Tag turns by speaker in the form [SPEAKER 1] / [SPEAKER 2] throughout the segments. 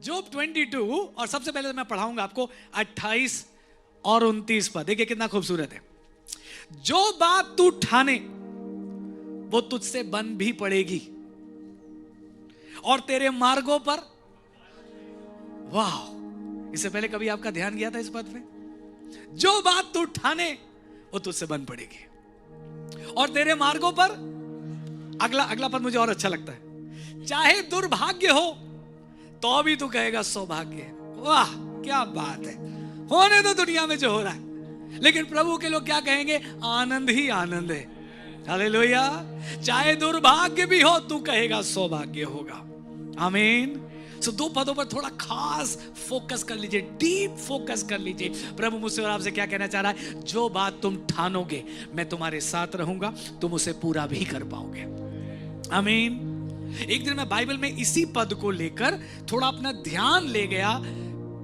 [SPEAKER 1] जोब 22 और सबसे पहले मैं पढ़ाऊंगा आपको 28 और 29 पद। देखिए कितना खूबसूरत है। जो बात तू ठाने वो तुझसे बन भी पड़ेगी और तेरे मार्गों पर, वाह, इससे पहले कभी आपका ध्यान गया था इस पद पे? जो बात तू ठाने वो तुझसे बन पड़ेगी और तेरे मार्गों पर, अगला पद मुझे और अच्छा लगता है, चाहे दुर्भाग्य हो तो भी तू कहेगा सौभाग्य। वाह क्या बात है। होने तो दुनिया में जो हो रहा है, लेकिन प्रभु के लोग क्या कहेंगे? आनंद ही आनंद है। हालेलुया। चाहे दुर्भाग्य भी हो तू कहेगा सौभाग्य होगा। आमीन। सो दो पदों पर थोड़ा खास फोकस कर लीजिए, डीप फोकस कर लीजिए। प्रभु मुझसे और आपसे क्या कहना चाह रहा है? जो बात तुम ठानोगे मैं तुम्हारे साथ रहूंगा, तुम उसे पूरा भी कर पाओगे। आमीन। एक दिन मैं बाइबल में इसी पद को लेकर थोड़ा अपना ध्यान ले गया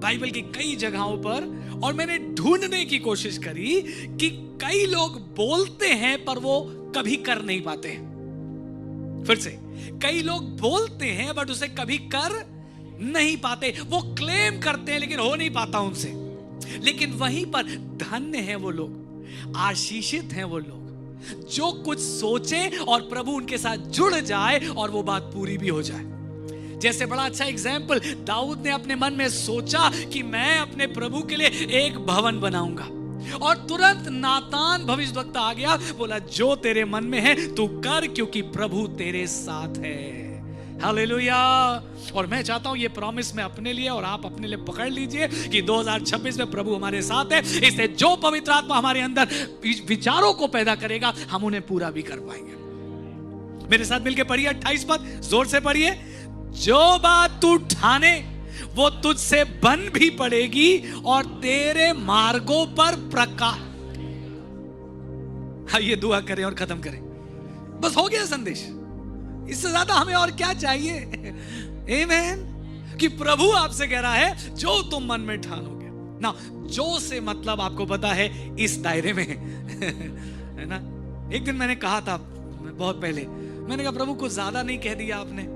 [SPEAKER 1] बाइबल की कई जगहों पर, और मैंने ढूंढने की कोशिश करी कि कई लोग बोलते हैं पर वो कभी कर नहीं पाते। फिर से, कई लोग बोलते हैं बट उसे कभी कर नहीं पाते। वो क्लेम करते हैं लेकिन हो नहीं पाता उनसे। लेकिन वहीं पर धन्य हैं वो लोग, आशीषित हैं वो लोग जो कुछ सोचे और प्रभु उनके साथ जुड़ जाए और वो बात पूरी भी हो जाए। जैसे बड़ा अच्छा एग्जाम्पल, दाऊद ने अपने मन में सोचा कि मैं अपने प्रभु के लिए एक भवन बनाऊंगा, और तुरंत नातान भविष्यवक्ता आ गया, बोला जो तेरे मन में है तू कर, क्योंकि प्रभु तेरे साथ है। हालेलुया। और मैं चाहता हूं ये प्रॉमिस मैं अपने लिए और आप अपने लिए पकड़ लीजिए कि 2026 में प्रभु हमारे साथ है। इसलिए जो पवित्र आत्मा हमारे अंदर विचारों को पैदा करेगा हम उन्हें पूरा भी कर पाएंगे। मेरे साथ मिलकर पढ़िए 28 पद, जोर से पढ़िए। जो बात तू ठाने वो तुझसे बन भी पड़ेगी और तेरे मार्गों पर प्रकाश। आइए दुआ करें और खत्म करें। बस हो गया संदेश, इससे ज्यादा हमें और क्या चाहिए? आमीन। कि प्रभु आपसे कह रहा है जो तुम मन में ठानोगे ना, जो से मतलब आपको पता है इस दायरे में है ना। एक दिन मैंने कहा था, बहुत पहले मैंने कहा प्रभु को ज्यादा नहीं कह दिया आपने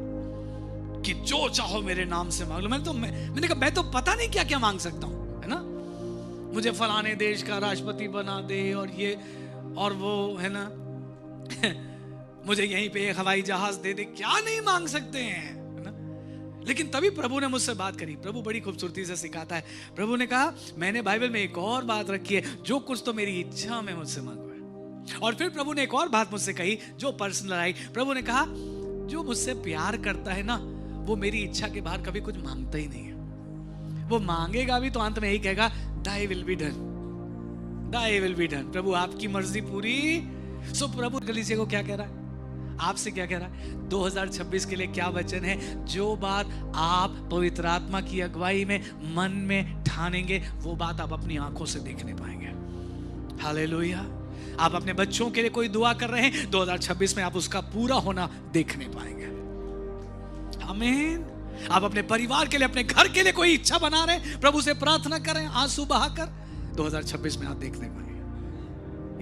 [SPEAKER 1] कि जो चाहो मेरे नाम से मांग लो। मैंने कहा मैं तो पता नहीं क्या क्या मांग सकता हूं, है ना। मुझे फलाने देश का राष्ट्रपति बना दे और ये और वो, है ना मुझे यहीं पे एक हवाई जहाज दे दे, क्या नहीं मांग सकते हैं, है ना। लेकिन तभी प्रभु ने मुझसे बात करी। प्रभु बड़ी खूबसूरती से सिखाता है। प्रभु ने कहा मैंने बाइबल में एक और बात रखी है, जो कुछ तो मेरी इच्छा में मुझसे मांगो है। और फिर प्रभु ने एक और बात मुझसे कही जो पर्सनल आई। प्रभु ने कहा जो मुझसे प्यार करता है ना, वो मेरी इच्छा के बाहर कभी कुछ मांगता ही नहीं है। वो मांगेगा भी तो अंत में यही कहेगा thy will be done, thy will be done. प्रभु आपकी मर्जी पूरी। सो प्रभु कलीसिया को क्या कह रहा है, आपसे क्या कह रहा है? 2026 के लिए क्या वचन है? जो बात आप पवित्र आत्मा की अगुवाई में मन में ठानेंगे वो बात आप अपनी आंखों से देखने पाएंगे। हालेलुया। आप अपने बच्चों के लिए कोई दुआ कर रहे हैं, 2026 में आप उसका पूरा होना देखने पाएंगे। आमीन। आप अपने परिवार के लिए, अपने घर के लिए कोई इच्छा बना रहे हैं, प्रभु से प्रार्थना करें आंसू बहाकर, 2026 में आप देखने पाएंगे।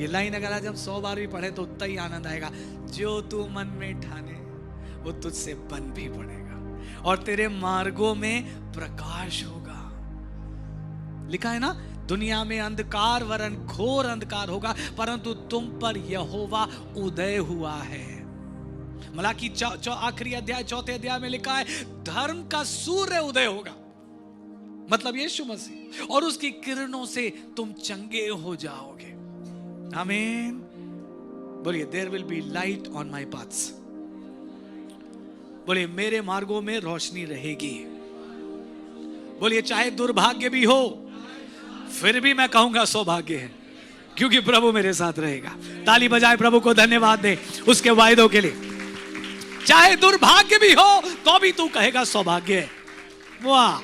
[SPEAKER 1] ये लाइन अगर आज हम 100 बार भी पढ़े तो उतना ही आनंद आएगा। जो तू मन में ठाने वो तुझसे बन भी पड़ेगा और तेरे मार्गों में प्रकाश होगा। लिखा है ना, दुनिया में अंधकार वरन घोर अंधकार होगा, परंतु तुम पर यहोवा उदय हुआ है। मलाकी आखिरी अध्याय 4 अध्याय में लिखा है धर्म का सूर्य उदय होगा, मतलब यीशु मसीह, और उसकी किरणों से तुम चंगे हो जाओगे। आमीन। बोलिए there will be light on my paths. बोलिए मेरे मार्गों में रोशनी रहेगी। बोलिए चाहे दुर्भाग्य भी हो फिर भी मैं कहूंगा सौभाग्य है, क्योंकि प्रभु मेरे साथ रहेगा। ताली बजाए प्रभु को धन्यवाद दे उसके वायदों के लिए। चाहे दुर्भाग्य भी हो तो भी तू कहेगा सौभाग्य है। वाह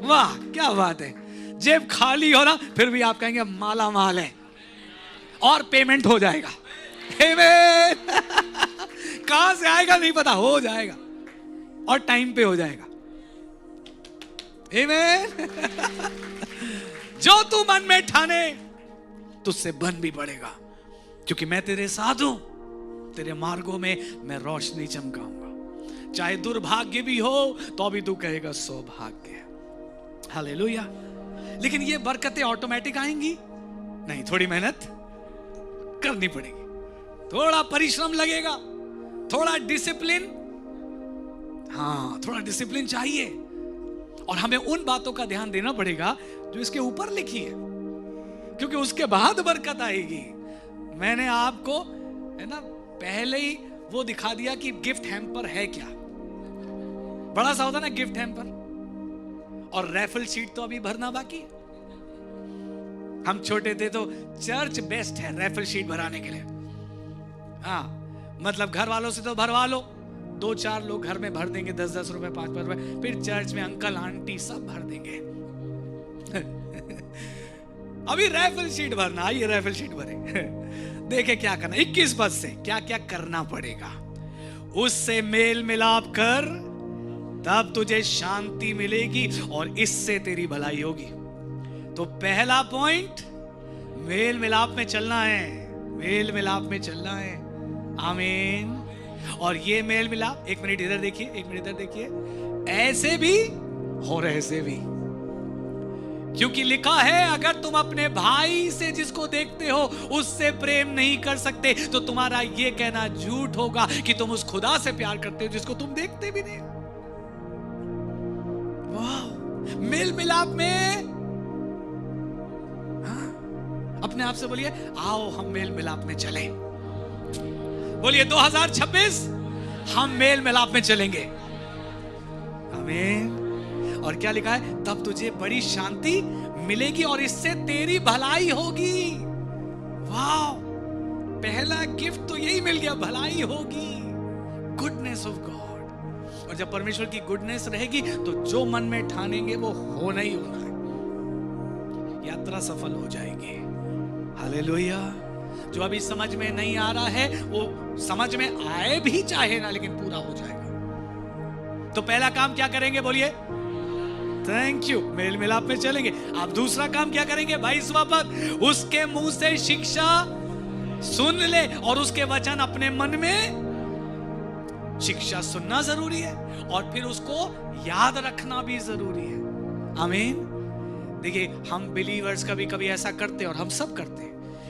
[SPEAKER 1] वाह क्या बात है। जेब खाली हो ना फिर भी आप कहेंगे माला माल है, और पेमेंट हो जाएगा। कहां से आएगा नहीं पता, हो जाएगा और टाइम पे हो जाएगा। जो तू मन में ठाने तुझसे बन भी पड़ेगा, क्योंकि मैं तेरे साथ हूं। तेरे मार्गों में मैं रोशनी चमकाऊंगा। चाहे दुर्भाग्य भी हो तो भी तू कहेगा सौभाग्य। हालेलुया। लेकिन ये बरकतें ऑटोमेटिक आएंगी नहीं, थोड़ी मेहनत करनी पड़ेगी, थोड़ा परिश्रम लगेगा, थोड़ा डिसिप्लिन, हाँ थोड़ा डिसिप्लिन चाहिए। और हमें उन बातों का ध्यान देना पड़ेगा जो इसके ऊपर लिखी है, क्योंकि उसके बाद बरकत आएगी। मैंने आपको है ना पहले ही वो दिखा दिया कि गिफ्ट हैम्पर है क्या। बड़ा सा होता ना गिफ्ट हैम्पर, और रैफल शीट तो अभी भरना बाकी है। हम छोटे थे तो चर्च बेस्ट है रैफल शीट भराने के लिए। हाँ मतलब घर वालों से तो भरवा लो, 2-4 लोग घर में भर देंगे 10-10 रुपए 5-5 रुपए, फिर चर्च में अंकल आंटी सब भर देंगे। अभी रैफल शीट भरना, आइए रैफल शीट भरे। देखे क्या करना, 21 पद से क्या क्या करना पड़ेगा। उससे मेल मिलाप कर, तब तुझे शांति मिलेगी और इससे तेरी भलाई होगी। तो पहला पॉइंट, मेल मिलाप में चलना है, मेल मिलाप में चलना है। आमीन। और ये मेल मिलाप, एक मिनट इधर देखिए, एक मिनट इधर देखिए, ऐसे भी और ऐसे भी, क्योंकि लिखा है अगर तुम अपने भाई से जिसको देखते हो उससे प्रेम नहीं कर सकते तो तुम्हारा ये कहना झूठ होगा कि तुम उस खुदा से प्यार करते हो जिसको तुम देखते भी नहीं। वाह, मेल मिलाप में अपने आप से बोलिए आओ हम मेल मिलाप में चले। बोलिए 2026 हम मेल मिलाप में चलेंगे। आमीन। और क्या लिखा है, तब तुझे बड़ी शांति मिलेगी और इससे तेरी भलाई होगी। वाह, पहला गिफ्ट तो यही मिल गया, भलाई होगी, गुडनेस ऑफ गॉड। और जब परमेश्वर की गुडनेस रहेगी तो जो मन में ठानेंगे वो होना ही होना है, यात्रा सफल हो जाएगी। हालेलुया। जो अभी समझ में नहीं आ रहा है वो समझ में आए भी चाहे ना, लेकिन पूरा हो जाएगा। तो पहला काम क्या करेंगे, बोलिए थैंक यू, मेल मिलाप में चलेंगे। आप दूसरा काम क्या करेंगे, 22वां पद, उसके मुंह से शिक्षा सुन ले और उसके वचन अपने मन में। शिक्षा सुनना जरूरी है और फिर उसको याद रखना भी जरूरी है। आमीन। देखिए हम बिलीवर्स कभी कभी ऐसा करते हैं, और हम सब करते हैं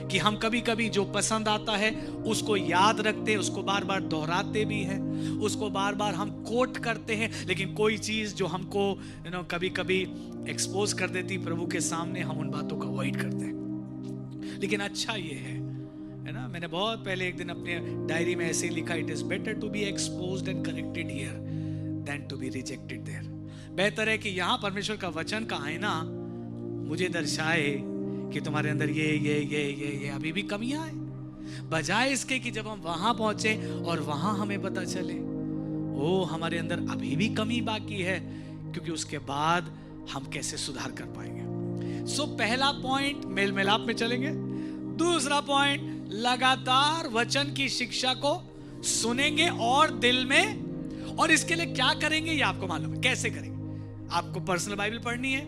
[SPEAKER 1] कि हम कभी कभी जो पसंद आता है उसको याद रखते हैं, उसको बार बार दोहराते भी हैं, उसको बार बार हम कोट करते हैं। लेकिन कोई चीज जो हमको कभी कभी एक्सपोज कर देती प्रभु के सामने, हम उन बातों को अवॉइड करते हैं। लेकिन अच्छा ये है ना, मैंने बहुत पहले एक दिन अपने डायरी में ऐसे ही लिखा, it is better to be exposed and corrected here than to be rejected there. बेहतर है कि यहां परमेश्वर का वचन का आईना मुझे दर्शाए कि तुम्हारे अंदर ये अभी भी कमियां हैं, बजाय इसके कि जब हम वहां पहुंचे और वहां हमें पता चले ओ हमारे अंदर अभी भी कमी बाकी है, क्योंकि उसके बाद हम कैसे सुधार कर पाएंगे। सो पहला पॉइंट, मेल मिलाप में चलेंगे। दूसरा पॉइंट, लगातार वचन की शिक्षा को सुनेंगे और दिल में, और इसके लिए क्या करेंगे ये आपको मालूम है। कैसे करेंगे, आपको पर्सनल बाइबल पढ़नी है,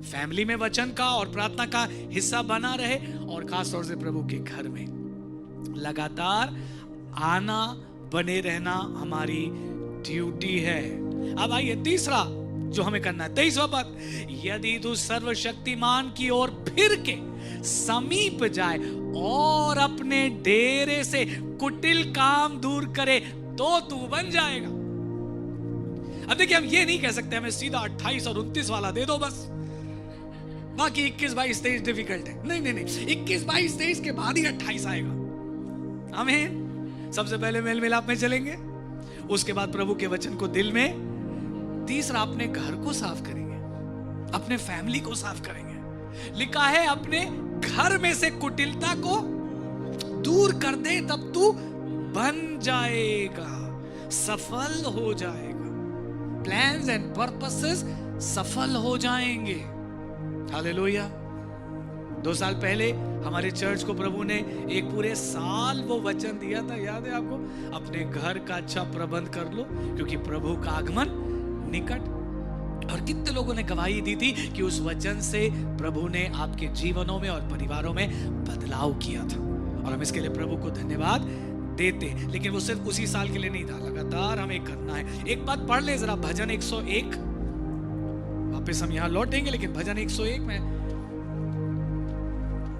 [SPEAKER 1] फैमिली में वचन का और प्रार्थना का हिस्सा बना रहे, और खास तौर से प्रभु के घर में लगातार आना, बने रहना हमारी ड्यूटी है। अब आइए तीसरा जो हमें करना है, 23वां पद, यदि तू सर्वशक्तिमान की ओर फिर के समीप जाए और अपने डेरे से कुटिल काम दूर करे तो तू बन जाएगा। अब देखिए हम ये नहीं कह सकते हमें सीधा 28 और 29 वाला दे दो बस, बाकी 21, 22, 23 डिफिकल्ट है। नहीं नहीं नहीं, 21, 22, 23 के बाद ही 28 आएगा। आमीन। सबसे पहले मेल मिलाप में चलेंगे, उसके बाद प्रभु के वचन को दिल में, तीसरा अपने घर को साफ करेंगे, अपने फैमिली को साफ करेंगे। लिखा है अपने घर में से कुटिलता को दूर कर दे तब तू बन जाएगा, सफल हो जाएगा, प्लान्स एंड पर्पसेस सफल हो जाएंगे। हालेलुया। 2 साल पहले हमारे चर्च को प्रभु ने एक पूरे साल वो वचन दिया था, याद है आपको, अपने घर का अच्छा प्रबंध कर लो क्योंकि प्रभु का आगमन निकट। और कितने लोगों ने गवाही दी थी कि उस वचन से प्रभु ने आपके जीवनों में और परिवारों में बदलाव किया था, और हम इसके लिए प्रभु को धन्यवाद देते, लेकिन वो सिर्फ उसी साल के लिए नहीं था, लगातार हमें करना है। एक बात पढ़ ले जरा, भजन 101, वापस हम यहां लौटेंगे, लेकिन भजन 101 में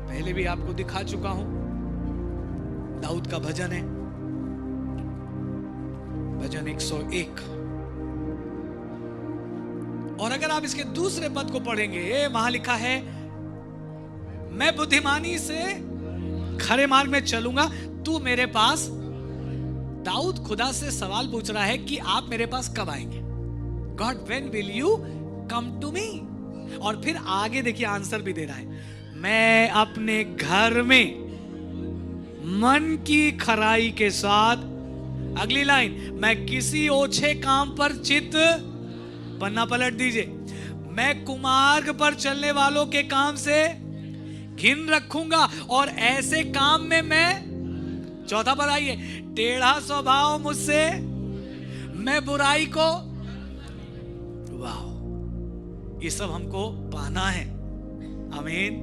[SPEAKER 1] पहले भी आपको दिखा चुका हूं, दाऊद का भजन है, भजन 101। और अगर आप इसके दूसरे पद को पढ़ेंगे, वहां लिखा है, मैं बुद्धिमानी से खरे मार्ग में चलूंगा, तू मेरे पास। दाऊद खुदा से सवाल पूछ रहा है कि आप मेरे पास कब आएंगे? God, when will you come to me? और फिर आगे देखिए आंसर भी दे रहा है, मैं अपने घर में मन की खराई के साथ। अगली लाइन, मैं किसी ओछे काम पर चित्त, पन्ना पलट दीजिए, मैं कुमार्ग पर चलने वालों के काम से घिन रखूंगा, और ऐसे काम में मैं, चौथा पर आइए, टेढ़ा स्वभाव मुझसे, मैं बुराई को, वाह, ये सब हमको पाना है। आमीन।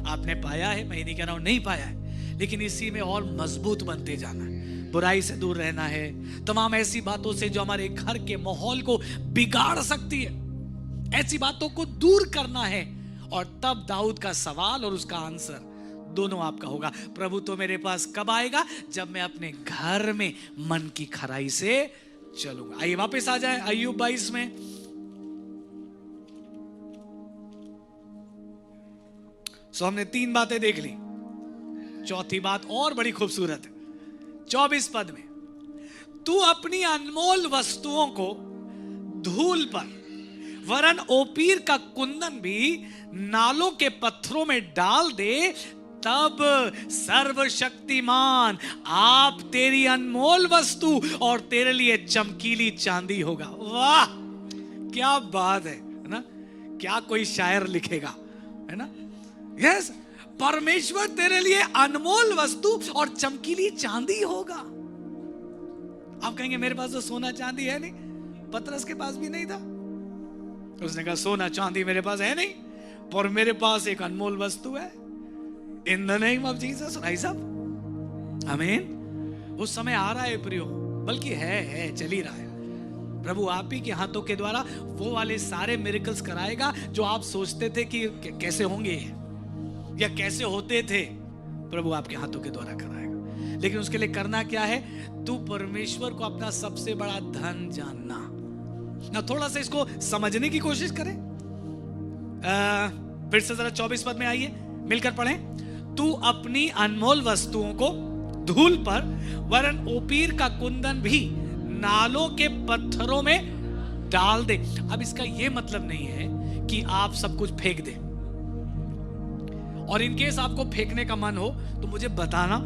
[SPEAKER 1] आपने पाया है, मैं नहीं कह रहा हूं नहीं पाया है, लेकिन इसी में और मजबूत बनते जाना है। बुराई से दूर रहना है, तमाम ऐसी बातों से जो हमारे घर के माहौल को बिगाड़ सकती है, ऐसी बातों को दूर करना है। और तब दाऊद का सवाल और उसका आंसर दोनों आपका होगा, प्रभु तो मेरे पास कब आएगा? जब मैं अपने घर में मन की खराई से चलूंगा। आइए वापस आ जाए अय्यूब 22 में। सो हमने 3 बातें देख ली, चौथी बात और बड़ी खूबसूरत है। 24 पद में, तू अपनी अनमोल वस्तुओं को धूल पर, वरन ओपीर का कुंदन भी नालों के पत्थरों में डाल दे, तब सर्वशक्तिमान आप तेरी अनमोल वस्तु और तेरे लिए चमकीली चांदी होगा। वाह, क्या बात है ना? क्या कोई शायर लिखेगा, है ना? यस, परमेश्वर तेरे लिए अनमोल वस्तु और चमकीली चांदी होगा। आप कहेंगे मेरे पास तो सोना चांदी है नहीं, पतरस के पास भी नहीं था। उसने कहा सोना चांदी मेरे पास है नहीं, पर मेरे पास एक अनमोल वस्तु है, in the name of Jesus rise up. आमीन। उस समय आ रहा है प्रियो, बल्कि है चल ही रहा है। प्रभु आप ही के हाथों के द्वारा वो वाले सारे मिरेकल्स कराएगा जो आप सोचते थे कि कैसे होंगे या कैसे होते थे, प्रभु आपके हाथों के द्वारा कराएगा। लेकिन उसके लिए करना क्या है? तू परमेश्वर को अपना सबसे बड़ा धन जानना ना। थोड़ा सा इसको समझने की कोशिश करें। फिर से जरा 24 पद में आइए, मिलकर पढ़ें। तू अपनी अनमोल वस्तुओं को धूल पर, वरन ओपीर का कुंदन भी नालों के पत्थरों में डाल दे। अब इसका यह मतलब नहीं है कि आप सब कुछ फेंक दें, और इनकेस आपको फेंकने का मन हो तो मुझे बताना,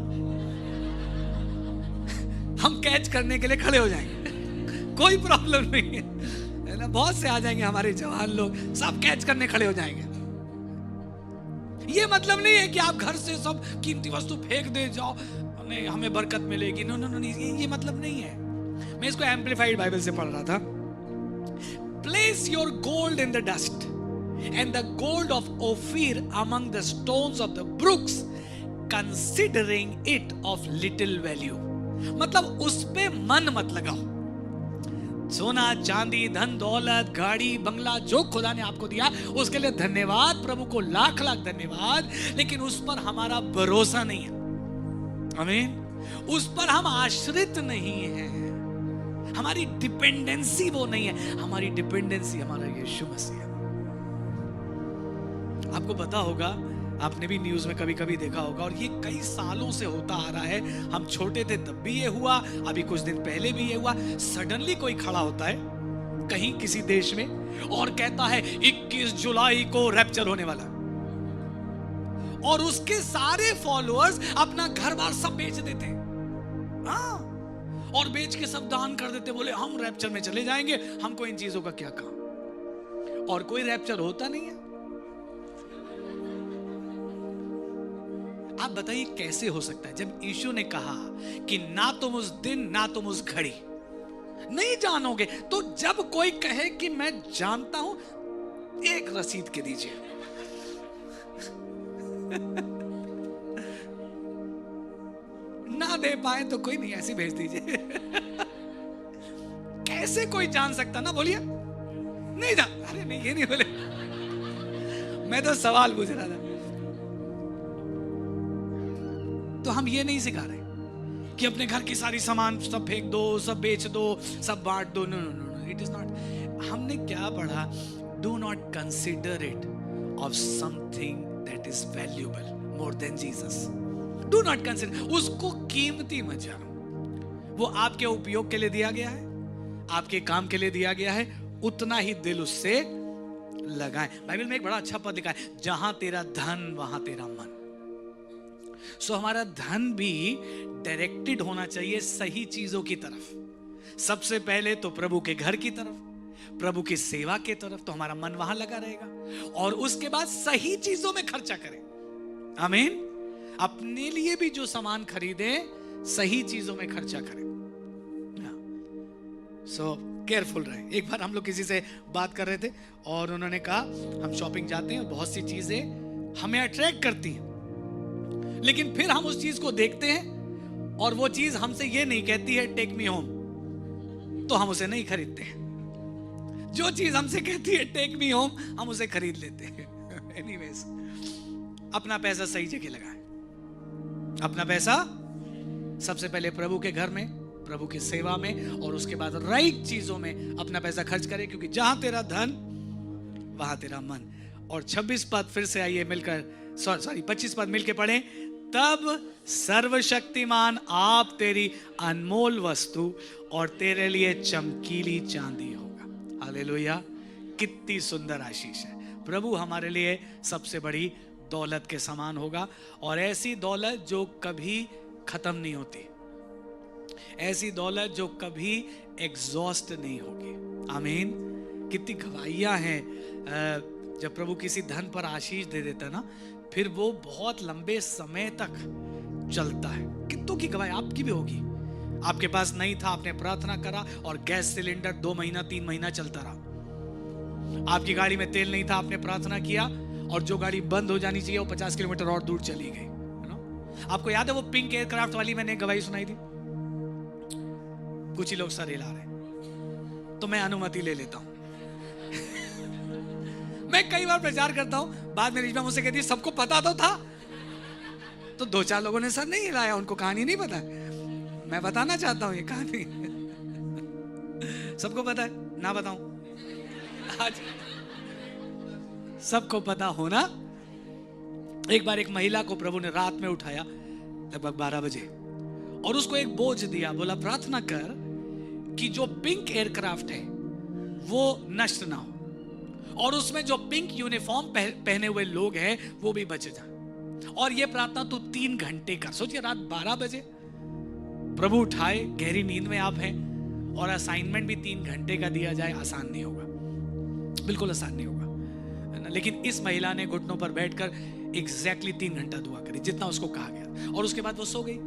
[SPEAKER 1] हम कैच करने के लिए खड़े हो जाएंगे। कोई प्रॉब्लम नहीं है ना? बहुत से आ जाएंगे हमारे जवान लोग, सब कैच करने खड़े हो जाएंगे। ये मतलब नहीं है कि आप घर से सब कीमती वस्तु फेंक दे जाओ, नहीं हमें बरकत मिलेगी। नो नो नो, ये मतलब नहीं है। मैं इसको एम्पलीफाइड बाइबल से पढ़ रहा था। Place your gold in the dust and the gold of Ophir among the stones of the brooks, considering it of little value। मतलब उस पे मन मत लगाओ। सोना चांदी धन दौलत गाड़ी बंगला जो खुदा ने आपको दिया उसके लिए धन्यवाद, प्रभु को लाख लाख धन्यवाद, लेकिन उस पर हमारा भरोसा नहीं है। आमीन। उस पर हम आश्रित नहीं है, हमारी डिपेंडेंसी वो नहीं है। हमारी डिपेंडेंसी हमारा यीशु मसीह। आपको पता होगा, आपने भी न्यूज़ में कभी कभी देखा होगा, और ये कई सालों से होता आ रहा है। हम छोटे थे तब भी ये हुआ, अभी कुछ दिन पहले भी ये हुआ। सडनली कोई खड़ा होता है कहीं किसी देश में और कहता है 21 जुलाई को रैप्चर होने वाला, और उसके सारे फॉलोअर्स अपना घर बार सब बेच देते, हाँ, और बेच के सब दान कर देते, बोले हम रैप्चर में चले जाएंगे, हमको इन चीजों का क्या काम। और कोई रैप्चर होता नहीं है। आप बताइए कैसे हो सकता है, जब यीशु ने कहा कि ना तुम उस दिन ना तुम उस घड़ी नहीं जानोगे, तो जब कोई कहे कि मैं जानता हूं, एक रसीद के दीजिए। ना ना दे पाए तो कोई नहीं, ऐसे भेज दीजिए। कैसे कोई जान सकता ना, बोलिए नहीं जान। अरे नहीं, ये नहीं बोले, मैं तो सवाल पूछ रहा था। तो हम ये नहीं सिखा रहे कि अपने घर की सारी सामान सब फेंक दो, सब बेच दो, सब बांट दो। No no no, it is not. हमने क्या पढ़ा? Do not consider it of something that is valuable more than Jesus. Do not consider, उसको कीमती मत जानो। वो आपके उपयोग के लिए दिया गया है, आपके काम के लिए दिया गया है, उतना ही दिल उससे लगाएं। बाइबल में एक बड़ा अच्छा पद लिखा है, जहां तेरा धन वहां तेरा मन। सो हमारा धन भी डायरेक्टेड होना चाहिए सही चीजों की तरफ। सबसे पहले तो प्रभु के घर की तरफ, प्रभु की सेवा की तरफ, तो हमारा मन वहां लगा रहेगा। और उसके बाद सही चीजों में खर्चा करें। आमीन। अपने लिए भी जो सामान खरीदे, सही चीजों में खर्चा करें। सो केयरफुल रहे। एक बार हम लोग किसी से बात कर रहे थे और उन्होंने कहा हम शॉपिंग जाते हैं, बहुत सी चीजें हमें अट्रैक्ट करती हैं, लेकिन फिर हम उस चीज को देखते हैं और वो चीज हमसे ये नहीं कहती है टेक मी होम, तो हम उसे नहीं खरीदते हैं। जो चीज हमसे कहती है टेक मी होम, हम उसे खरीद लेते हैं। एनीवेज, अपना पैसा सही जगह लगाएं। अपना पैसा सबसे पहले प्रभु के घर में, प्रभु की सेवा में, और उसके बाद राइट चीजों में अपना पैसा खर्च करें, क्योंकि जहां तेरा धन वहां तेरा मन। और 26 पद फिर से आइए मिलकर, सॉरी 25 पद मिलके पढ़ें। तब सर्वशक्तिमान आप तेरी अनमोल वस्तु और तेरे लिए चमकीली चांदी होगा। हालेलुया। कितनी सुंदर आशीष है। प्रभु हमारे लिए सबसे बड़ी दौलत के समान होगा, और ऐसी दौलत जो कभी खत्म नहीं होती, ऐसी दौलत जो कभी एग्जॉस्ट नहीं होगी। आमीन। कितनी गवाहियां हैं, जब प्रभु किसी धन पर आशीष दे देता ना, फिर वो बहुत लंबे समय तक चलता है। कितनों की गवाही आपकी भी होगी। आपके पास नहीं था, आपने प्रार्थना करा और गैस सिलेंडर 2 महीना 3 महीना चलता रहा। आपकी गाड़ी में तेल नहीं था, आपने प्रार्थना किया और जो गाड़ी बंद हो जानी चाहिए वो 50 किलोमीटर और दूर चली गई, है ना? आपको याद है वो पिंक एयरक्राफ्ट वाली मैंने गवाही सुनाई थी? कुछ ही लोग सर हिला रहे, तो मैं अनुमति ले लेता हूं। मैं कई बार प्रचार करता हूं, बाद में रिजवा मुझसे कहती है सबको पता तो था। तो 2-4 लोगों ने सर नहीं हिलाया, उनको कहानी नहीं पता। मैं बताना चाहता हूं ये कहानी। सबको पता है ना, बताऊं आज? सबको पता होना। एक बार एक महिला को प्रभु ने रात में उठाया लगभग 12 बजे और उसको एक बोझ दिया। बोला प्रार्थना कर कि जो पिंक एयरक्राफ्ट है वो नष्ट ना हो, और उसमें जो पिंक यूनिफॉर्म पहने हुए लोग हैं वो भी बच जाए। और ये प्रार्थना तू 3 घंटे कर। सोचिए रात 12 बजे प्रभु उठाए, गहरी नींद में आप हैं, और असाइनमेंट भी 3 घंटे का दिया जाए। आसान नहीं होगा, बिल्कुल आसान नहीं होगा, है ना? लेकिन इस महिला ने घुटनों पर बैठकर एग्जैक्टली 3 घंटा दुआ करी, जितना उसको कहा गया, और उसके बाद वो सो गई।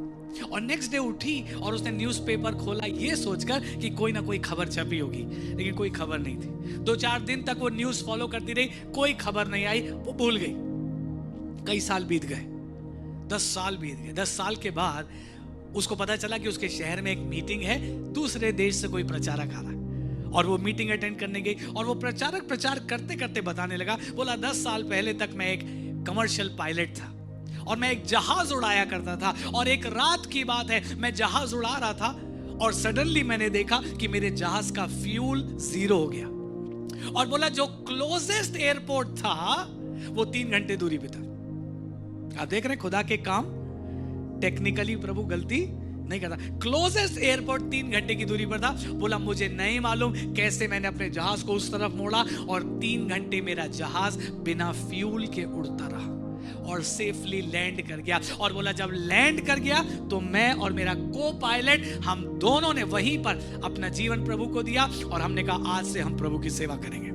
[SPEAKER 1] और नेक्स्ट डे उठी और उसने न्यूज़पेपर खोला ये सोचकर कि कोई ना कोई खबर छपी होगी, लेकिन कोई खबर नहीं थी। 2-4 दिन तक वो न्यूज़ फॉलो करती रही, कोई खबर नहीं आई, वो भूल गई। कई साल बीत गए, 10 साल बीत गए। 10 साल के बाद उसको पता चला कि उसके शहर में एक मीटिंग है, दूसरे देश से कोई प्रचारक आ रहा है, और वो मीटिंग अटेंड करने गई। और वो प्रचारक प्रचार करते करते बताने लगा, बोला 10 साल पहले तक मैं एक कमर्शियल पायलट था और मैं एक जहाज उड़ाया करता था, और एक रात की बात है मैं जहाज उड़ा रहा था और सडनली मैंने देखा कि मेरे जहाज का फ्यूल 0 हो गया। और बोला जो क्लोजेस्ट एयरपोर्ट था वो 3 घंटे दूरी पे था। आप देख रहे हैं खुदा के काम, टेक्निकली प्रभु गलती नहीं करता। क्लोजेस्ट एयरपोर्ट 3 घंटे की दूरी पर था। बोला मुझे नहीं मालूम कैसे मैंने अपने जहाज को उस तरफ मोड़ा और 3 घंटे मेरा जहाज बिना फ्यूल के उड़ता रहा और सेफली लैंड कर गया। और बोला जब लैंड कर गया तो मैं और मेरा को पायलट, हम दोनों ने वहीं पर अपना जीवन प्रभु को दिया, और हमने कहा आज से हम प्रभु की सेवा करेंगे।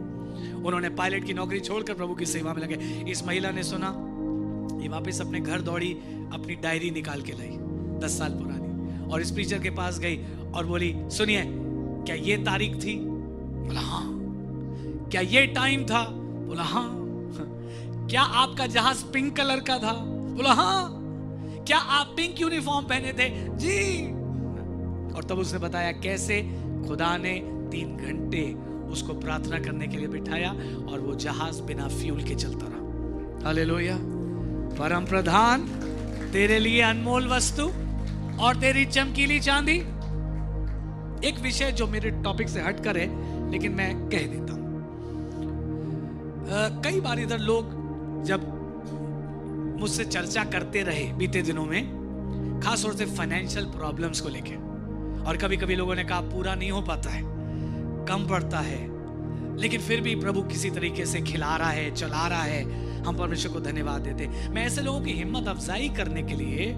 [SPEAKER 1] उन्होंने पायलट की नौकरी छोड़कर प्रभु की सेवा में लगे। इस महिला ने सुना, ये वापस अपने घर दौड़ी, अपनी डायरी निकाल के लाई 10 साल पुरानी, और स्पीकर के पास गई और बोली सुनिए क्या ये तारीख थी? बोला हाँ। क्या ये टाइम था? बोला हाँ। क्या आपका जहाज पिंक कलर का था? बोला हाँ। क्या आप पिंक यूनिफॉर्म पहने थे? जी। और तब उसने बताया कैसे खुदा ने 3 घंटे उसको प्रार्थना करने के लिए बिठाया और वो जहाज बिना फ्यूल के चलता रहा। हालेलुया। परम प्रधान, तेरे लिए अनमोल वस्तु और तेरी चमकीली चांदी। एक विषय जो मेरे टॉपिक से हटकर है, लेकिन मैं कह देता हूं। कई बार इधर लोग जब मुझसे चर्चा करते रहे बीते दिनों में, खास तौर से फाइनेंशियल प्रॉब्लम्स को लेके, और कभी कभी लोगों ने कहा पूरा नहीं हो पाता है, कम पड़ता है, लेकिन फिर भी प्रभु किसी तरीके से खिला रहा है, चला रहा है, हम परमेश्वर को धन्यवाद देते। मैं ऐसे लोगों की हिम्मत अफजाई करने के लिए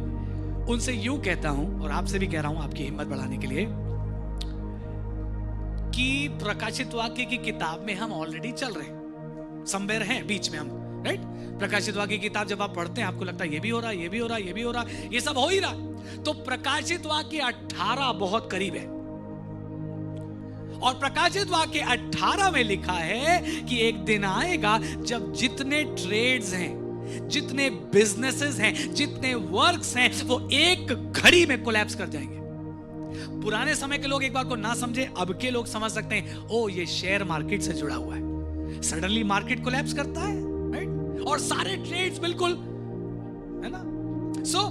[SPEAKER 1] उनसे यूं कहता हूं, और आपसे भी कह रहा हूं आपकी हिम्मत बढ़ाने के लिए, कि प्रकाशित वाक्य की किताब में हम ऑलरेडी चल रहे हैं, समवेयर हैं बीच में हम, राइट? प्रकाशित वाक्य की किताब जब आप पढ़ते हैं आपको लगता है ये भी हो रहा है, ये भी हो रहा है, ये भी हो रहा है, ये सब हो ही रहा। तो प्रकाशित वाक्य 18 बहुत करीब है, और प्रकाशित वाक्य 18 में लिखा है कि एक दिन आएगा जब जितने ट्रेड्स हैं, जितने बिजनेसेस हैं, जितने वर्क्स हैं, वो एक घड़ी में कोलैप्स कर जाएंगे। पुराने समय के लोग एक बार को ना समझे, अब के लोग समझ सकते हैं, ओ ये शेयर मार्केट से जुड़ा हुआ है। सडनली मार्केट कोलैप्स करता है, राइट? और सारे ट्रेड्स बिल्कुल, है ना? सो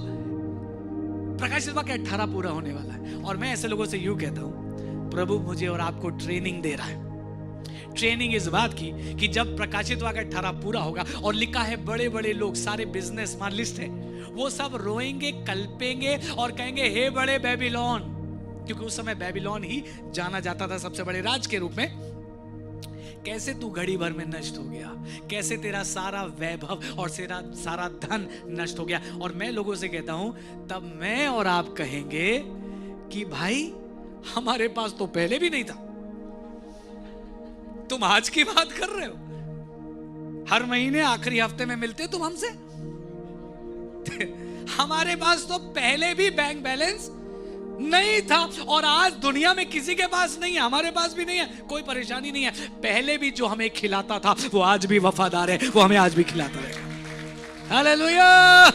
[SPEAKER 1] प्रकाशित वाक्य 18 पूरा होने वाला है, और मैं ऐसे लोगों से यूं कहता हूं, प्रभु मुझे और आपको ट्रेनिंग दे रहा है। ट्रेनिंग इस बात की कि जब प्रकाशित वाक्य 18 पूरा होगा, और लिखा है बड़े बड़े लोग, सारे बिजनेसमैन लिस्ट है, वो सब रोएंगे, कल्पेंगे और कहेंगे हे बड़े बेबीलोन, क्योंकि उस समय बेबीलोन ही जाना जाता था सबसे बड़े राज के रूप में। कैसे तू घड़ी भर में नष्ट हो गया, कैसे तेरा सारा वैभव और सारा धन नष्ट हो गया। और मैं लोगों से कहता हूं, तब मैं और आप कहेंगे कि भाई हमारे पास तो पहले भी नहीं था, तुम आज की बात कर रहे हो? हर महीने आखिरी हफ्ते में मिलते तुम हमसे। हमारे पास तो पहले भी बैंक बैलेंस नहीं था, और आज दुनिया में किसी के पास नहीं है, हमारे पास भी नहीं है, कोई परेशानी नहीं है। पहले भी जो हमें खिलाता था वो आज भी वफादार है, वो हमें आज भी खिलाता रहेगा। हालेलुया।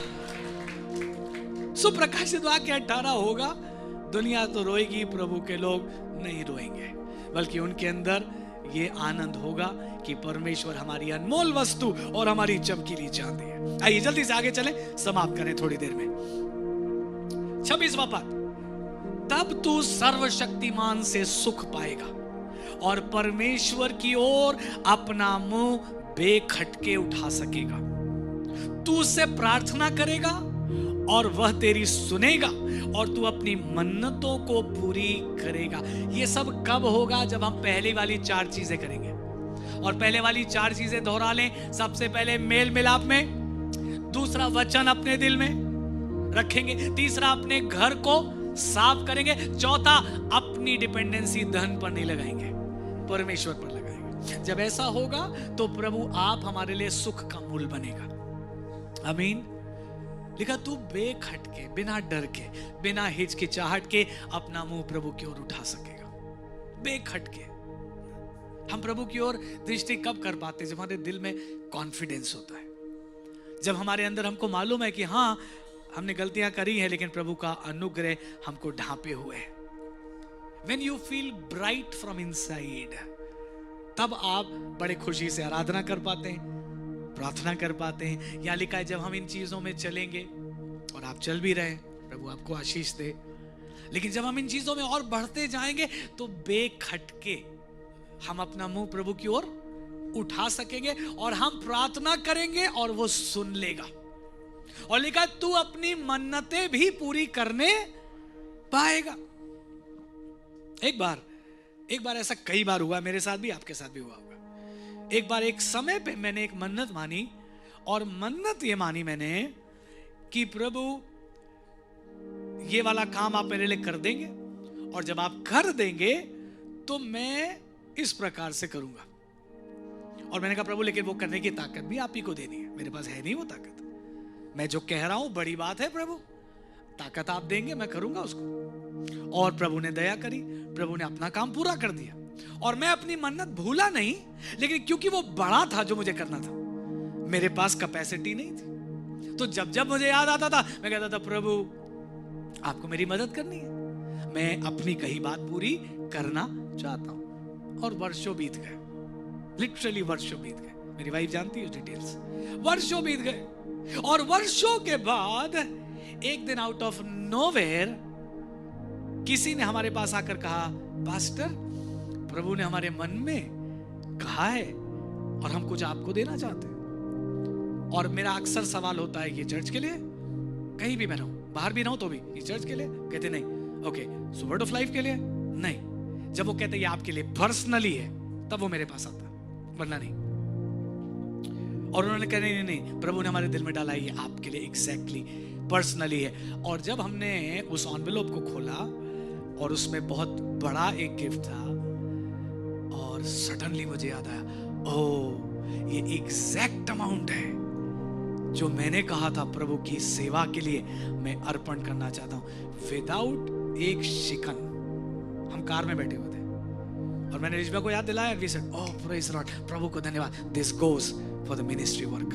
[SPEAKER 1] सो प्रकाशित वाक्य 18 होगा, दुनिया तो रोएगी, प्रभु के लोग नहीं रोएंगे, बल्कि उनके अंदर ये आनंद होगा कि परमेश्वर हमारी अनमोल वस्तु और हमारी चमकीली चांदी है। आइए जल्दी से आगे चलें, समाप्त करें थोड़ी देर में। 26वां पद, तब तू सर्वशक्तिमान से सुख पाएगा और परमेश्वर की ओर अपना मुंह बेखटके उठा सकेगा। तू उससे प्रार्थना करेगा और वह तेरी सुनेगा, और तू अपनी मन्नतों को पूरी करेगा। ये सब कब होगा? जब हम पहली वाली 4 चीजें करेंगे। और पहले वाली 4 चीजें दोहरा लें। सबसे पहले मेल मिलाप में, दूसरा वचन अपने दिल में रखेंगे, तीसरा अपने घर को साफ करेंगे, चौथा अपनी डिपेंडेंसी धन पर नहीं लगाएंगे, परमेश्वर पर लगाएंगे। जब ऐसा होगा तो प्रभु आप हमारे लिए सुख का मूल बनेगा। आमीन। लिखा, तू बेखटके, बिना डर के, बिना हिचकिचाहट के अपना मुंह प्रभु की ओर उठा सकेगा। बेखटके। हम प्रभु की ओर दृष्टि कब कर पाते? जब हमारे दिल में कॉन्फिडेंस होता है, जब हमारे अंदर हमको मालूम है कि हाँ हमने गलतियां करी हैं, लेकिन प्रभु का अनुग्रह हमको ढांपे हुए है। When you feel bright from inside, तब आप बड़े खुशी से आराधना कर पाते हैं, प्रार्थना कर पाते हैं। यहाँ लिखा है जब हम इन चीजों में चलेंगे, और आप चल भी रहे, प्रभु आपको आशीष दे, लेकिन जब हम इन चीजों में और बढ़ते जाएंगे तो बेखटके हम अपना मुंह प्रभु की ओर उठा सकेंगे, और हम प्रार्थना करेंगे और वो सुन लेगा। और लिखा, तू अपनी मन्नतें भी पूरी करने पाएगा। एक बार ऐसा कई बार हुआ, मेरे साथ भी, आपके साथ भी हुआ होगा। एक बार एक समय पे मैंने एक मन्नत मानी, और मन्नत ये मानी मैंने कि प्रभु ये वाला काम आप मेरे लिए कर देंगे, और जब आप कर देंगे तो मैं इस प्रकार से करूंगा। और मैंने कहा प्रभु लेकिन वो करने की ताकत भी आप ही को देनी है, मेरे पास है नहीं वो ताकत। मैं जो कह रहा हूं बड़ी बात है प्रभु, ताकत आप देंगे, मैं करूंगा उसको। और प्रभु ने दया करी, प्रभु ने अपना काम पूरा कर दिया, और मैं अपनी मन्नत भूला नहीं, लेकिन क्योंकि वो बड़ा था जो मुझे करना था, मेरे पास कैपेसिटी नहीं थी। तो जब जब मुझे याद आता था मैं कहता था प्रभु आपको मेरी मदद करनी है, मैं अपनी कही बात पूरी करना चाहता हूं। और वर्षों बीत गए, लिटरली वर्षों बीत गए, मेरी वाइफ जानती है डिटेल्स। वर्षों बीत गए और वर्षों के बाद एक दिन आउट ऑफ नोवेयर किसी ने हमारे पास आकर कहा पास्टर प्रभु ने हमारे मन में कहा है और हम कुछ आपको देना चाहते हैं। और मेरा अक्सर सवाल होता है कि चर्च के लिए, कहीं भी मैं रहूं, बाहर भी रहूं तो भी, ये चर्च के लिए? कहते नहीं। Okay, so word of life के लिए? नहीं। जब वो कहते ये आपके लिए पर्सनली है तब वो मेरे पास आता, वरना नहीं। और उन्होंने कहा नहीं नहीं नहीं, प्रभु ने हमारे दिल में डाला ये आपके लिए एग्जैक्टली पर्सनली है। और जब हमने उस एनवेलप को खोला और उसमें बहुत बड़ा एक गिफ्ट था और सडनली मुझे याद आया, ओह ये एग्जैक्ट अमाउंट है जो मैंने कहा था प्रभु की सेवा के लिए मैं अर्पण करना चाहता हूं। विदाउट एक शिकन हम कार में बैठे हुए थे और मैंने रिजबा को याद दिलाया, we said oh praise lord, प्रभु को धन्यवाद, this goes for the ministry work.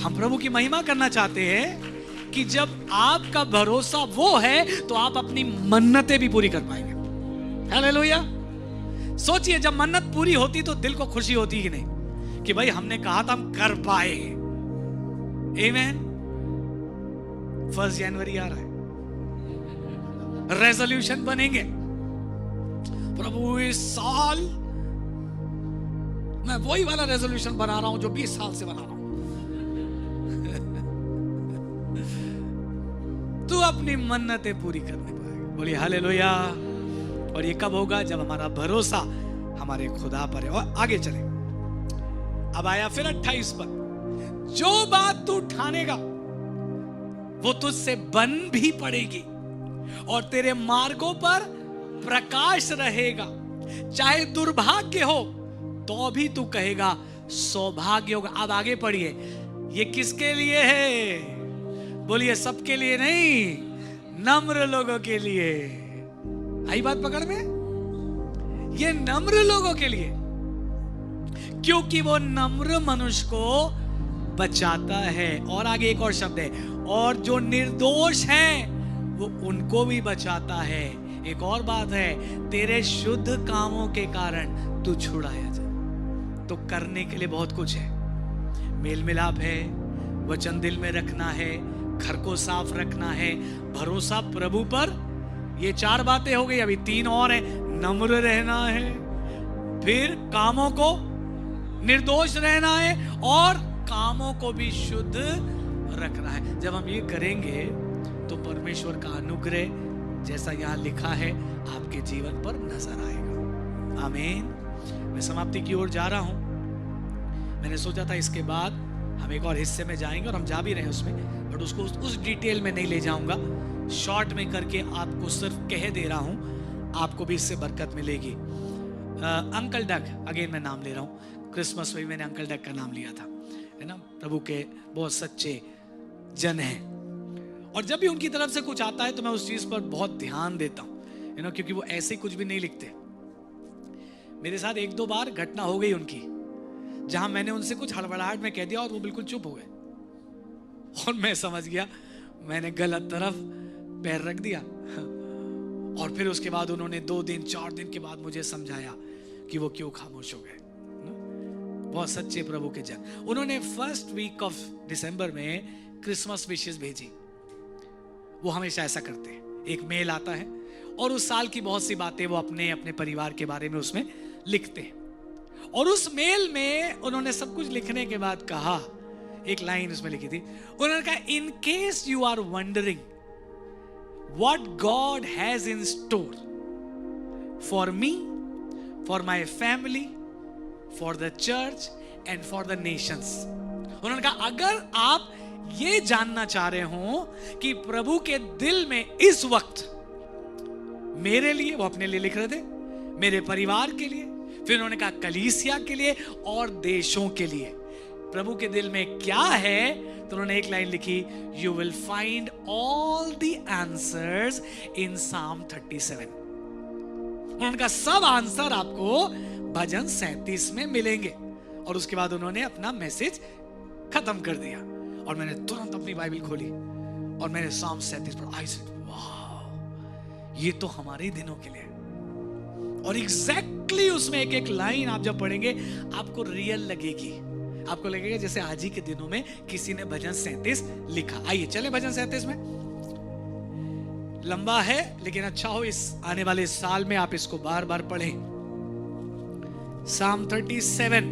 [SPEAKER 1] हम प्रभु की महिमा करना चाहते हैं कि जब आपका भरोसा वो है तो आप अपनी मन्नतें भी पूरी कर पाएंगे। हालेलुया। सोचिए जब मन्नत पूरी होती तो दिल को खुशी होती कि नहीं, कि भाई हमने कहा था हम कर पाए। आमेन। 1 जनवरी आ रहा है, रेजोल्यूशन बनेंगे, प्रभु इस साल मैं वही वाला रेजोल्यूशन बना रहा हूं जो 20 साल से बना रहा हूं। तू अपनी मन्नतें पूरी करने पाएगा। बोलिए हालेलुया। और ये कब होगा? जब हमारा भरोसा हमारे खुदा पर है। और आगे चले, अब आया फिर 28 पर, जो बात तू ठानेगा वो तुझसे बन भी पड़ेगी और तेरे मार्गों पर प्रकाश रहेगा। चाहे दुर्भाग्य हो तो भी तू कहेगा सौभाग्य होगा। अब आगे पढ़िए, ये किसके लिए है? बोलिए सबके लिए नहीं, नम्र लोगों के लिए। आई बात पकड़ में? ये नम्र लोगों के लिए, क्योंकि वो नम्र मनुष्य को बचाता है। और आगे एक और शब्द है, और जो निर्दोष हैं वो उनको भी बचाता है। एक और बात है, तेरे शुद्ध कामों के कारण तू छुड़ाया जा। तो करने के लिए बहुत कुछ है, मेल मिलाप है, वचन दिल में रखना है, घर को साफ रखना है, भरोसा प्रभु पर। ये 4 बातें हो गई, अभी 3 और है। नम्र रहना है, फिर कामों को निर्दोष रहना है और कामों को भी शुद्ध रखना है। जब हम ये करेंगे तो परमेश्वर का अनुग्रह जैसा यहाँ लिखा है आपके जीवन पर नजर आएगा। आमीन। मैं समाप्ति की ओर जा रहा हूं। मैंने सोचा था इसके बाद हम एक और हिस्से में जाएंगे और हम जा भी रहे हैं उसमें, बट उसको उस डिटेल में नहीं ले जाऊंगा। शॉर्ट में करके आपको सिर्फ कह दे रहा हूं, आपको भी इससे बरकत मिलेगी। अंकल डक, अगेन मैं नाम ले रहा हूं, क्रिसमस में मैंने अंकल डक का नाम लिया था, है ना। प्रभु के बहुत सच्चे जन हैं और जब भी उनकी तरफ से कुछ आता है तो मैं उस चीज पर बहुत ध्यान देता हूं, है ना, क्योंकि वो ऐसे कुछ भी नहीं लिखते। मेरे साथ 1-2 बार घटना हो गई उनकी, जहां मैंने उनसे कुछ हड़बड़ाहट में कह दिया और वो बिल्कुल चुप हो गए और मैं समझ गया मैंने गलत तरफ पैर रख दिया। और फिर उसके बाद उन्होंने 2 दिन 4 दिन के बाद मुझे समझाया कि वो क्यों खामोश हो गए। बहुत सच्चे प्रभु के जन। उन्होंने फर्स्ट वीक ऑफ दिसंबर में क्रिसमस विशेस भेजी। वो हमेशा ऐसा करते हैं, एक मेल आता है और उस साल की बहुत सी बातें वो अपने अपने परिवार के बारे में उसमें लिखते हैं। और उस मेल में उन्होंने सब कुछ लिखने के बाद कहा, एक लाइन उसमें लिखी थी, उन्होंने कहा, in case you are wondering what God has in store for me, for my family, for the church and for the nations. उन्होंने कहा अगर आप ये जानना चाह रहे हो कि प्रभु के दिल में इस वक्त मेरे लिए, वो अपने लिए लिख रहे थे, मेरे परिवार के लिए, फिर उन्होंने कहा कलीसिया के लिए और देशों के लिए प्रभु के दिल में क्या है, तो उन्होंने एक लाइन लिखी, you will find all the answers in Psalm 37। उन्होंने कहा सब आंसर आपको भजन 37 में मिलेंगे। और उसके बाद उन्होंने अपना मैसेज खत्म कर दिया और मैंने तुरंत अपनी बाइबल खोली और मैंने साम 37 पढ़ा। आई सेड वाह, ये तो हमारे ही दिनों के लिए। और एग्जैक्टली उसमें एक एक लाइन आप जब पढ़ेंगे आपको रियल लगेगी, आपको लगेगा जैसे आज ही के दिनों में किसी ने भजन 37 लिखा। आइए चले भजन 37 में। लंबा है लेकिन अच्छा हो इस आने वाले साल में आप इसको बार बार पढ़ें। साम 37,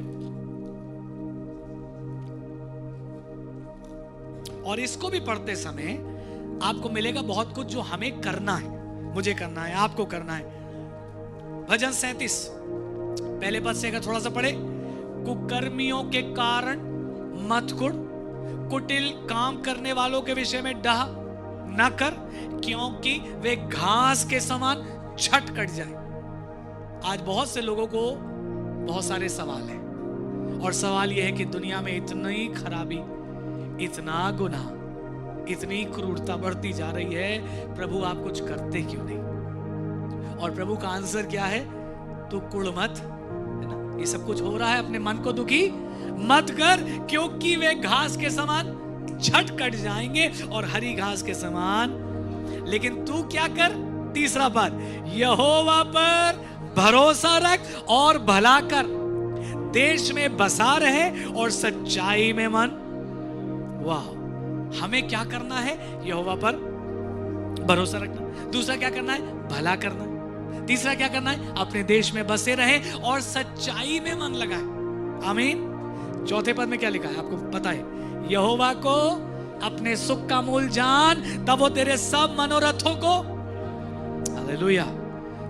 [SPEAKER 1] और इसको भी पढ़ते समय आपको मिलेगा बहुत कुछ जो हमें करना है, मुझे करना है, आपको करना है। भजन 37 पहले पद से अगर थोड़ा सा पढ़े। कुकर्मियों के कारण मत कुड़, कुटिल काम करने वालों के विषय में डह न कर, क्योंकि वे घास के समान झट कट जाए। आज बहुत से लोगों को बहुत सारे सवाल हैं, और सवाल यह है कि दुनिया में इतनी खराबी, इतना गुनाह, इतनी क्रूरता बढ़ती जा रही है, प्रभु आप कुछ करते क्यों नहीं? और प्रभु का आंसर क्या है? तू कुड़ मत, है ना? ये सब कुछ हो रहा है, अपने मन को दुखी मत कर, क्योंकि वे घास के समान झट कट जाएंगे और हरी घास के समान। लेकिन तू क्या कर? तीसरा पद, यहोवा पर भरोसा रख और भला कर, देश में बसा रहे और सच्चाई में मन। वाह, हमें क्या करना है? यहोवा पर भरोसा रखना। दूसरा क्या करना है? भला करना। तीसरा क्या करना है? अपने देश में बसे रहे और सच्चाई में मन लगाए। आमीन। चौथे पद में क्या लिखा है आपको पता है? यहोवा को अपने सुख का मूल जान, तब वो तेरे सब मनोरथों को। हालेलुया।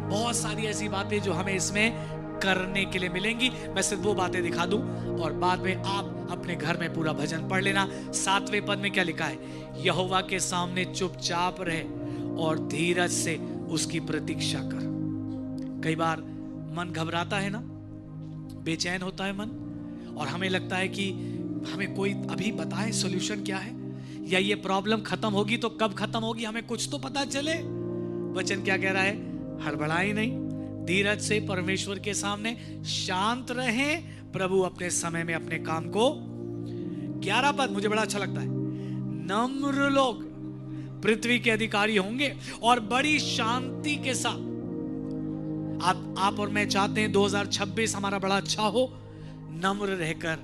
[SPEAKER 1] बहुत सारी ऐसी बातें जो हमें इसमें करने के लिए मिलेंगी। मैं सिर्फ वो बातें दिखा दूं और बाद में आप अपने घर में पूरा भजन पढ़ लेना। 7वें पद में क्या लिखा है? यहोवा के सामने चुपचाप रहे और धीरज से उसकी प्रतीक्षा कर। कई बार मन घबराता है ना, बेचैन होता है मन, और हमें लगता है कि हमें कोई अभी बताए सॉल्यूशन क्या है, या ये प्रॉब्लम खत्म होगी तो कब खत्म होगी, हमें कुछ तो पता चले। वचन क्या कह रहा है? हड़बड़ाई नहीं, धीरज से परमेश्वर के सामने शांत रहें, प्रभु अपने समय में अपने काम को। 11 पद मुझे बड़ा अच्छा लगता है। नम्र लोग पृथ्वी के अधिकारी होंगे और बड़ी शांति के साथ। आप और मैं चाहते हैं 2026 हमारा बड़ा अच्छा हो, नम्र रहकर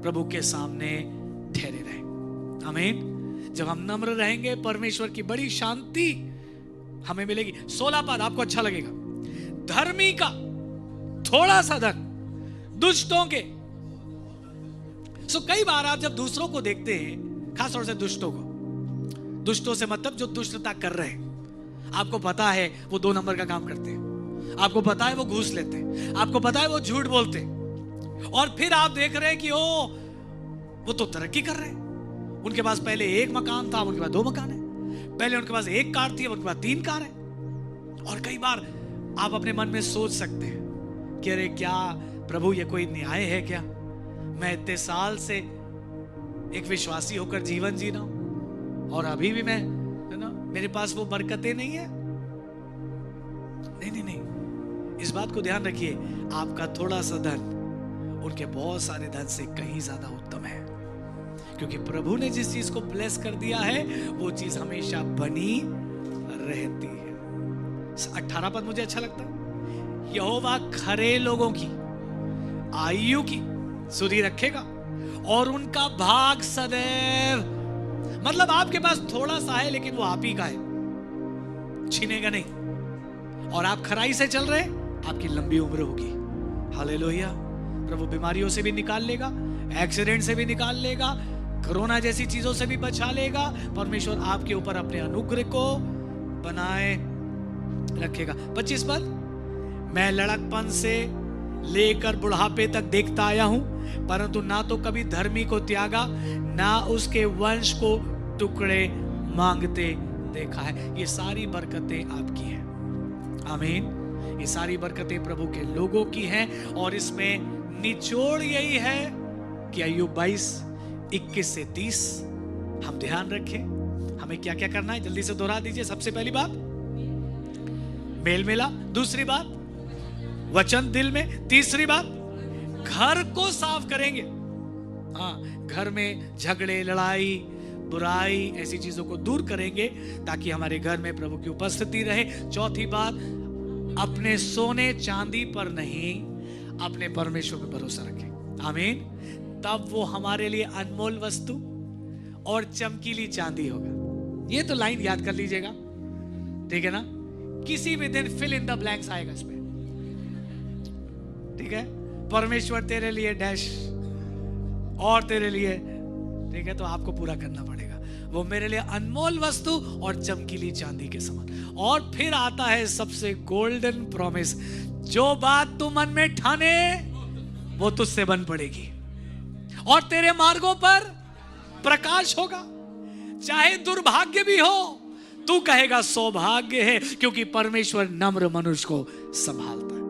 [SPEAKER 1] प्रभु के सामने ठहरे रहे। आमीन। जब हम नम्र रहेंगे, परमेश्वर की बड़ी शांति हमें मिलेगी। 16 पद आपको अच्छा लगेगा। धर्मी का थोड़ा सा धन दुष्टों के। कई बार आप जब दूसरों को देखते हैं, खास तौर से दुष्टों को, दुष्टों से मतलब जो दुष्टता कर रहे हैं, आपको पता है वो 2 नंबर का काम करते हैं, आपको पता है वो घूस लेते हैं, आपको पता है वो झूठ बोलते हैं, और फिर आप देख रहे हैं कि वो तो तरक्की कर रहे हैं। उनके पास पहले 1 मकान था, उनके पास 2 मकान है, पहले उनके पास 1 कार थी, उनके पास 3 कार है। और कई बार आप अपने मन में सोच सकते हैं कि अरे क्या प्रभु, ये कोई न्याय है क्या? मैं इतने साल से एक विश्वासी होकर जीवन जी रहा हूं और अभी भी मैं, है ना, मेरे पास वो बरकतें नहीं है। नहीं, इस बात को ध्यान रखिए, आपका थोड़ा सा धन उनके बहुत सारे धन से कहीं ज्यादा उत्तम है, क्योंकि प्रभु ने जिस चीज को ब्लेस कर दिया है वो चीज हमेशा बनी रहती है। 18 पद मुझे अच्छा लगता है। यहोवा खरे लोगों की आयु की सुधि रखेगा और उनका भाग सदैव। मतलब आपके पास थोड़ा सा है लेकिन वो आप ही का है, छीनेगा नहीं। और आप खराई से चल रहे, आपकी लंबी उम्र होगी। हालेलुया। प्रभु बीमारियों से भी निकाल लेगा, एक्सीडेंट से भी निकाल लेगा, कोरोना जैसी चीजों से भी बचा लेगा। परमेश्वर आपके ऊपर अपने अनुग्रह को बनाए रखेगा। 25 पद, मैं लड़कपन से लेकर बुढ़ापे तक देखता आया हूं, परंतु ना तो कभी धर्मी को त्यागा, ना उसके वंश को टुकड़े मांगते देखा है। ये सारी बरकतें आपकी हैं। आमीन। ये सारी बरकतें प्रभु के लोगों की हैं, और इसमें निचोड़ यही है कि अय्यूब 22:21 से 30 हम ध्यान रखें। हमें क्या क्या करना है, जल्दी से दोहरा दीजिए। सबसे पहली बात मेल मिला, दूसरी बात वचन दिल में, तीसरी बात घर को साफ करेंगे। हाँ, घर में झगड़े, लड़ाई, बुराई, ऐसी चीजों को दूर करेंगे ताकि हमारे घर में प्रभु की उपस्थिति रहे। चौथी बात, अपने सोने चांदी पर नहीं, अपने परमेश्वर पर भरोसा रखें। आमीन। तब वो हमारे लिए अनमोल वस्तु और चमकीली चांदी होगा। ये तो लाइन याद कर लीजिएगा, ठीक है ना? किसी भी दिन फिल इन द ब्लैंक्स आएगा इसमें, ठीक है? परमेश्वर तेरे लिए डैश और तेरे लिए, ठीक है? तो आपको पूरा करना पड़ेगा। वो मेरे लिए अनमोल वस्तु और चमकीली चांदी के समान। और फिर आता है सबसे गोल्डन प्रॉमिस, जो बात तू मन में ठाने वो तुझसे बन पड़ेगी और तेरे मार्गों पर प्रकाश होगा। चाहे दुर्भाग्य भी हो, तू कहेगा सौभाग्य है, क्योंकि परमेश्वर नम्र मनुष्य को संभालता है।